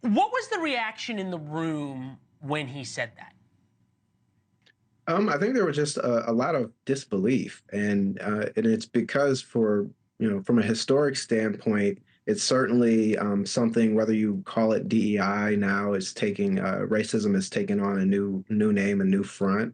What was the reaction in the room when he said that? I think there was just a lot of disbelief, and it's because from a historic standpoint, it's certainly something. Whether you call it DEI now, is taking racism is taking on a new name, a new front.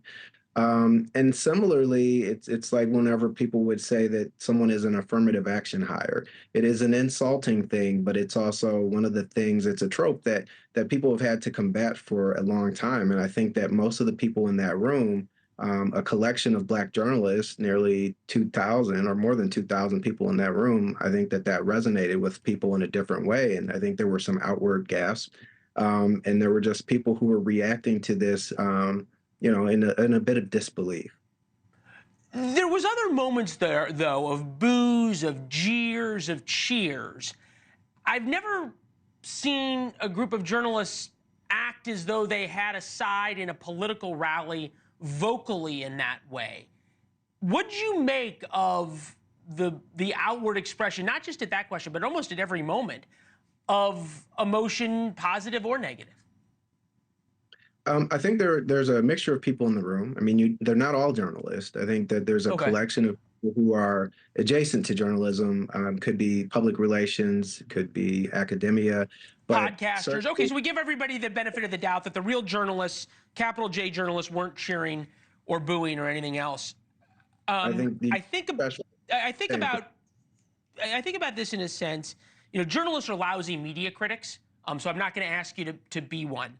And similarly, it's like whenever people would say that someone is an affirmative action hire, it is an insulting thing, but it's also one of the things. It's a trope that people have had to combat for a long time. And I think that most of the people in that room, a collection of Black journalists, nearly 2,000 or more than 2,000 people in that room, I think that resonated with people in a different way. And I think there were some outward gasps, and there were just people who were reacting to this. In a bit of disbelief. There was other moments there, though, of boos, of jeers, of cheers. I've never seen a group of journalists act as though they had a side in a political rally vocally in that way. What'd you make of the outward expression, not just at that question, but almost at every moment, of emotion, positive or negative? I think there's a mixture of people in the room. I mean, they're not all journalists. I think that there's a collection of people who are adjacent to journalism. Could be public relations, could be academia, but podcasters. Okay, so we give everybody the benefit of the doubt that the real journalists, capital J journalists, weren't cheering or booing or anything else. I think about this in a sense. Journalists are lousy media critics. So I'm not going to ask you to be one.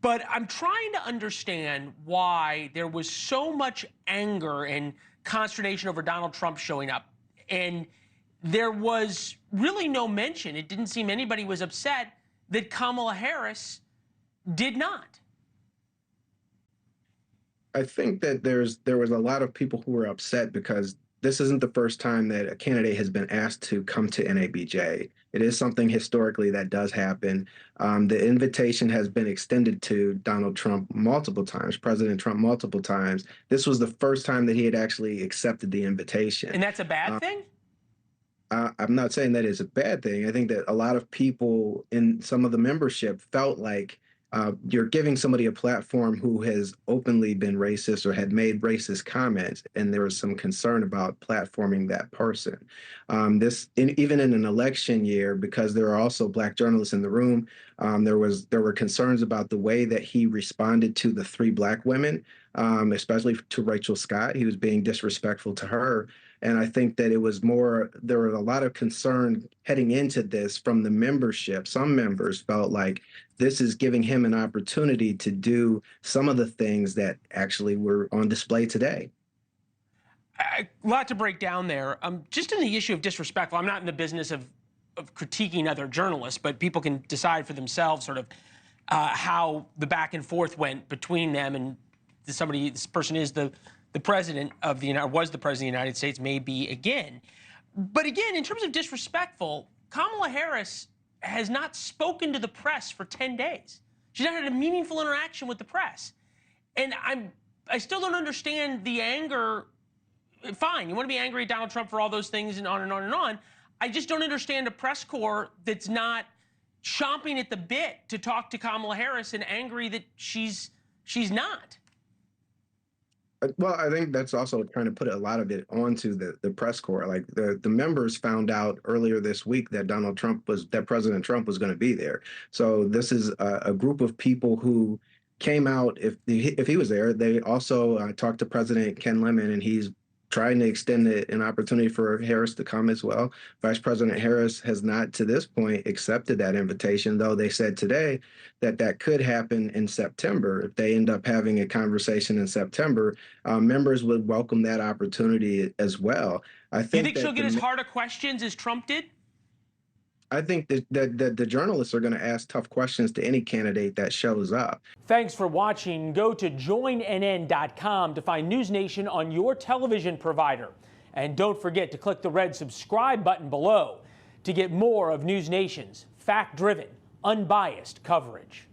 But I'm trying to understand why there was so much anger and consternation over Donald Trump showing up. And there was really no mention, it didn't seem anybody was upset, that Kamala Harris did not. I think that there was a lot of people who were upset because this isn't the first time that a candidate has been asked to come to NABJ. It is something historically that does happen. The invitation has been extended to Donald Trump multiple times, President Trump multiple times. This was the first time that he had actually accepted the invitation. And that's a bad thing? I'm not saying that is a bad thing. I think that a lot of people in some of the membership felt like you're giving somebody a platform who has openly been racist or had made racist comments, and there was some concern about platforming that person. Even in an election year, because there are also Black journalists in the room, there were concerns about the way that he responded to the 3 Black women, especially to Rachel Scott. He was being disrespectful to her. And I think that there was a lot of concern heading into this from the membership. Some members felt like this is giving him an opportunity to do some of the things that actually were on display today. A lot to break down there. Just in the issue of disrespectful, I'm not in the business of critiquing other journalists, but people can decide for themselves sort of how the back and forth went between them and this person is the president of was the president of the United States, may be again. But again, in terms of disrespectful, Kamala Harris has not spoken to the press for 10 days. She's not had a meaningful interaction with the press. And I still don't understand the anger. Fine, you want to be angry at Donald Trump for all those things and on and on and on. I just don't understand a press corps that's not chomping at the bit to talk to Kamala Harris and angry that she's not. Well, I think that's also trying to put a lot of it onto the press corps. Like the members found out earlier this week that President Trump was going to be there. So this is a group of people who came out. If he was there, they also talked to President Ken Lemon, and he's trying to extend an opportunity for Harris to come as well. Vice President Harris has not, to this point, accepted that invitation, though they said today that could happen in September. If they end up having a conversation in September, members would welcome that opportunity as well. I think. You think she'll get as hard a questions as Trump did? I think that the journalists are going to ask tough questions to any candidate that shows up. Thanks for watching. Go to joinnn.com to find NewsNation on your television provider. And don't forget to click the red subscribe button below to get more of NewsNation's fact-driven, unbiased coverage.